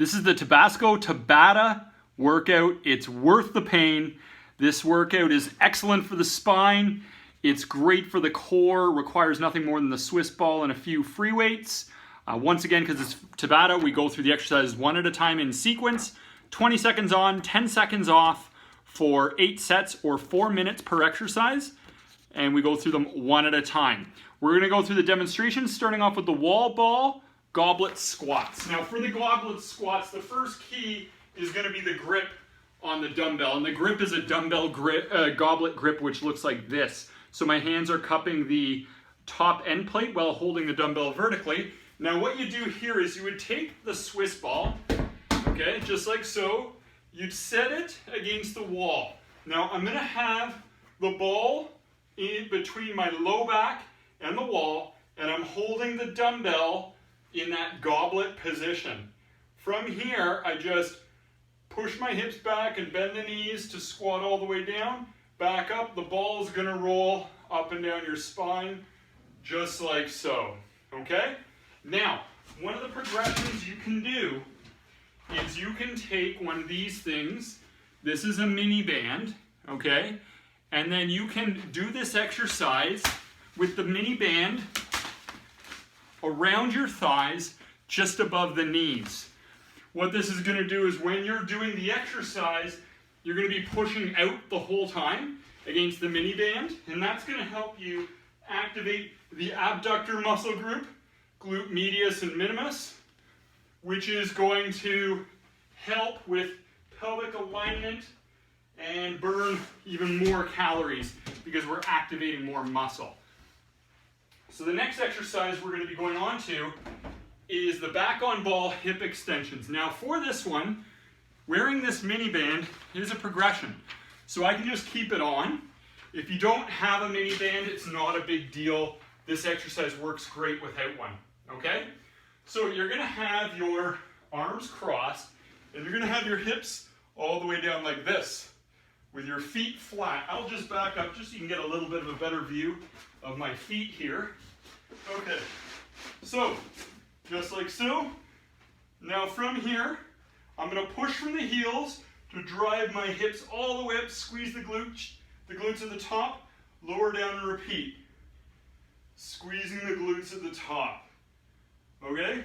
This is the Tabata workout. It's worth the pain. This workout is excellent for the spine. It's great for the core, requires nothing more than the Swiss ball and a few free weights. Once again, because it's Tabata, we go through the exercises one at a time in sequence. 20 seconds on, 10 seconds off for 8 sets or 4 minutes per exercise. And we go through them one at a time. We're going to go through the demonstrations, starting off with the wall ball goblet squats. Now for the goblet squats, the first key is going to be the grip on the dumbbell. And the grip is a dumbbell grip, goblet grip, which looks like this. So my hands are cupping the top end plate while holding the dumbbell vertically. Now what you do here is you would take the Swiss ball, okay, just like so. You'd set it against the wall. Now I'm going to have the ball in between my low back and the wall, and I'm holding the dumbbell in that goblet position. From here, I just push my hips back and bend the knees to squat all the way down. Back up, the ball is going to roll up and down your spine, just like so, okay? Now, one of the progressions you can do is you can take one of these things. This is a mini band, okay? And then you can do this exercise with the mini band around your thighs, just above the knees. What this is going to do is when you're doing the exercise, you're going to be pushing out the whole time against the mini band, and that's going to help you activate the abductor muscle group, glute medius and minimus, which is going to help with pelvic alignment and burn even more calories because we're activating more muscle. So the next exercise we're going to be going on to is the back on ball hip extensions. Now for this one, wearing this mini band is a progression. So I can just keep it on. If you don't have a mini band, it's not a big deal. This exercise works great without one, okay? So you're going to have your arms crossed, and you're going to have your hips all the way down like this, with your feet flat. I'll just back up just so you can get a little bit of a better view of my feet here. Okay, so just like so. Now from here, I'm going to push from the heels to drive my hips all the way up, squeeze the glutes at the top, lower down and repeat. Squeezing the glutes at the top. Okay?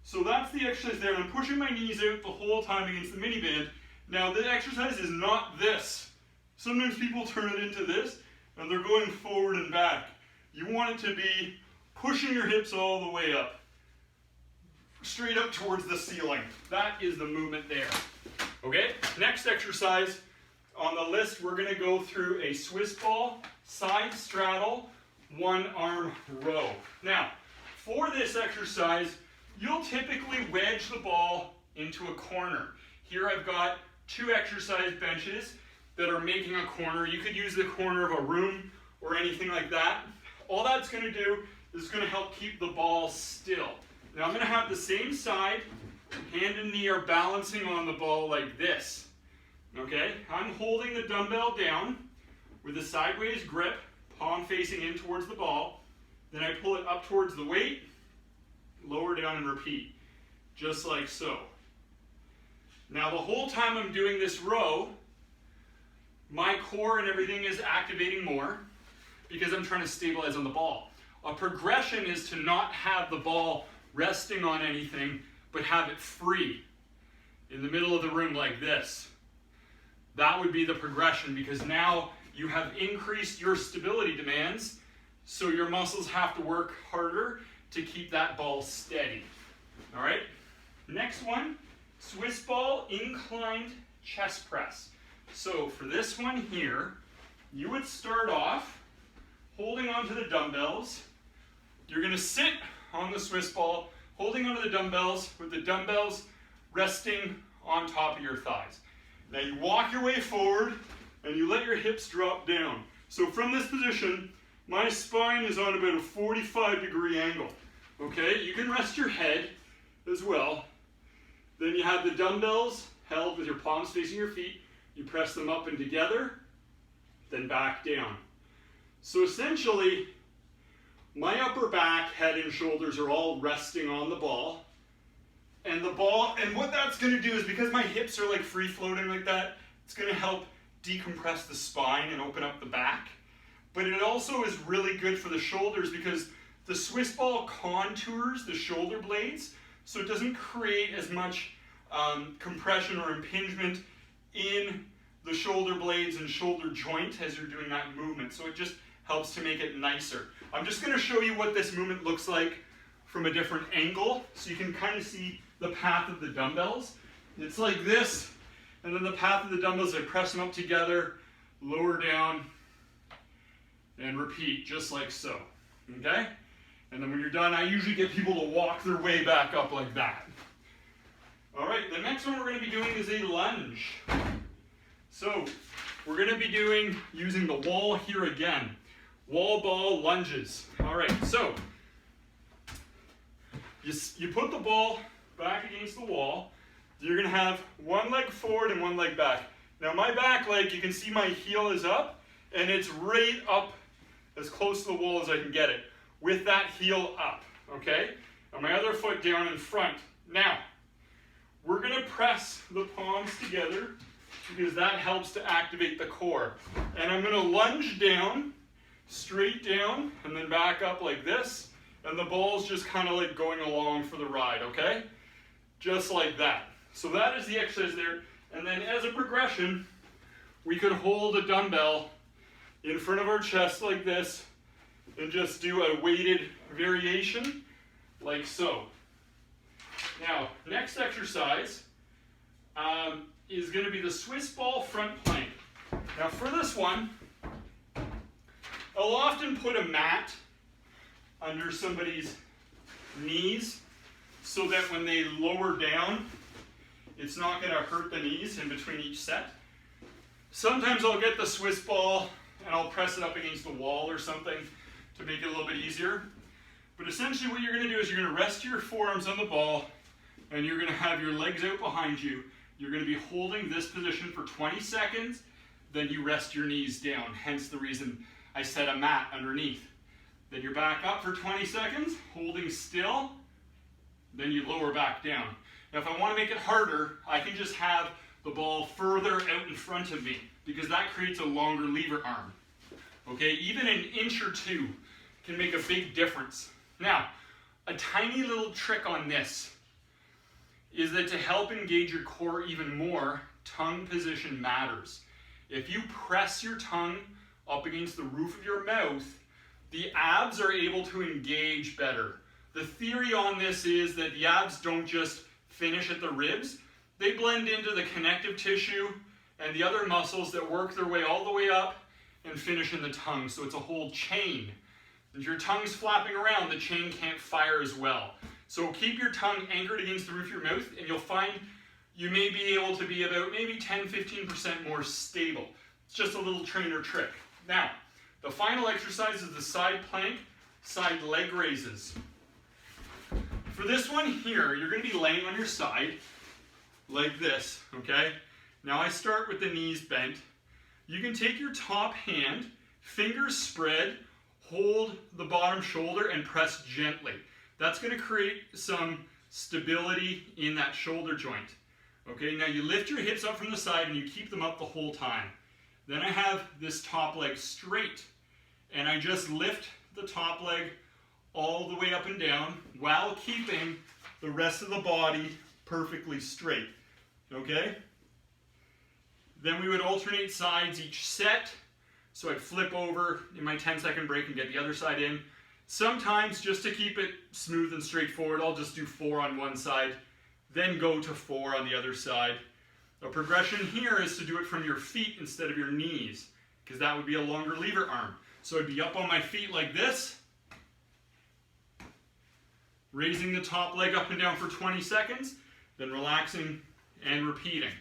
So that's the exercise there. I'm pushing my knees out the whole time against the mini band. Now the exercise is not this. Sometimes people turn it into this and they're going forward and back. You want it to be pushing your hips all the way up, straight up towards the ceiling. That is the movement there. Okay, next exercise on the list, we're going to go through a Swiss ball, side straddle, one arm row. Now, for this exercise, you'll typically wedge the ball into a corner. Here I've got 2 exercise benches that are making a corner. You could use the corner of a room or anything like that. All that's going to do is going to help keep the ball still. Now I'm going to have the same side, hand and knee are balancing on the ball like this. Okay, I'm holding the dumbbell down with a sideways grip, palm facing in towards the ball. Then I pull it up towards the weight, lower down and repeat, just like so. Now the whole time I'm doing this row, my core and everything is activating more because I'm trying to stabilize on the ball. A progression is to not have the ball resting on anything, but have it free in the middle of the room like this. That would be the progression, because now you have increased your stability demands, so your muscles have to work harder to keep that ball steady. All right, next one, Swiss ball inclined chest press. So for this one here, you would start off holding onto the dumbbells. You're going to sit on the Swiss ball, holding onto the dumbbells with the dumbbells resting on top of your thighs. Now you walk your way forward and you let your hips drop down. So from this position, my spine is on about a 45-degree angle. Okay, you can rest your head as well. Then you have the dumbbells held with your palms facing your feet. You press them up and together, then back down. So essentially, my upper back, head, and shoulders are all resting on the ball. And the ball, and what that's going to do is, because my hips are like free floating like that, it's going to help decompress the spine and open up the back. But it also is really good for the shoulders because the Swiss ball contours the shoulder blades, so it doesn't create as much compression or impingement in the shoulder blades and shoulder joint as you're doing that movement. So it just helps to make it nicer. I'm just going to show you what this movement looks like from a different angle, so you can kind of see the path of the dumbbells. It's like this, and then the path of the dumbbells, I press them up together, lower down, and repeat, just like so, okay? And then when you're done, I usually get people to walk their way back up like that. All right, the next one we're gonna be doing is a lunge. So, we're gonna be using the wall here again. Wall ball lunges. All right, so, you put the ball back against the wall. You're gonna have one leg forward and one leg back. Now my back leg, you can see my heel is up, and it's right up as close to the wall as I can get it, with that heel up, okay? And my other foot down in front. Now, we're gonna press the palms together because that helps to activate the core. And I'm gonna lunge down, straight down, and then back up like this, and the ball's just kind of like going along for the ride, okay? Just like that. So that is the exercise there. And then as a progression, we could hold a dumbbell in front of our chest like this and just do a weighted variation like so. Now, next exercise is going to be the Swiss ball front plank. Now for this one, I'll often put a mat under somebody's knees so that when they lower down, it's not going to hurt the knees in between each set. Sometimes I'll get the Swiss ball and I'll press it up against the wall or something to make it a little bit easier. But essentially what you're going to do is you're going to rest your forearms on the ball and you're going to have your legs out behind you. You're going to be holding this position for 20 seconds, then you rest your knees down, hence the reason I set a mat underneath. Then you're back up for 20 seconds, holding still, then you lower back down. Now if I want to make it harder, I can just have the ball further out in front of me because that creates a longer lever arm. Okay, even an inch or two can make a big difference. Now, a tiny little trick on this is that to help engage your core even more, tongue position matters. If you press your tongue up against the roof of your mouth, the abs are able to engage better. The theory on this is that the abs don't just finish at the ribs, they blend into the connective tissue and the other muscles that work their way all the way up and finish in the tongue. So it's a whole chain. If your tongue's flapping around, the chain can't fire as well. So keep your tongue anchored against the roof of your mouth and you'll find you may be able to be about maybe 10-15% more stable. It's just a little trainer trick. Now, the final exercise is the side plank, side leg raises. For this one here, you're going to be laying on your side like this, okay? Now I start with the knees bent. You can take your top hand, fingers spread, hold the bottom shoulder and press gently. That's going to create some stability in that shoulder joint. Okay, now you lift your hips up from the side and you keep them up the whole time. Then I have this top leg straight and I just lift the top leg all the way up and down while keeping the rest of the body perfectly straight. Okay? Then we would alternate sides each set. So I'd flip over in my 10-second break and get the other side in. Sometimes, just to keep it smooth and straightforward, I'll just do 4 on one side, then go to 4 on the other side. A progression here is to do it from your feet instead of your knees, because that would be a longer lever arm. So I'd be up on my feet like this, raising the top leg up and down for 20 seconds, then relaxing and repeating.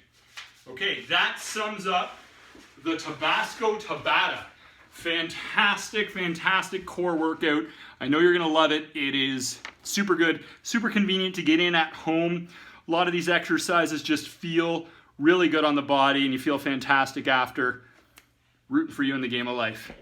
Okay, that sums up the Tabata. Fantastic, fantastic core workout. I know you're gonna love it. It is super good, super convenient to get in at home. A lot of these exercises just feel really good on the body and you feel fantastic after. Rooting for you in the game of life.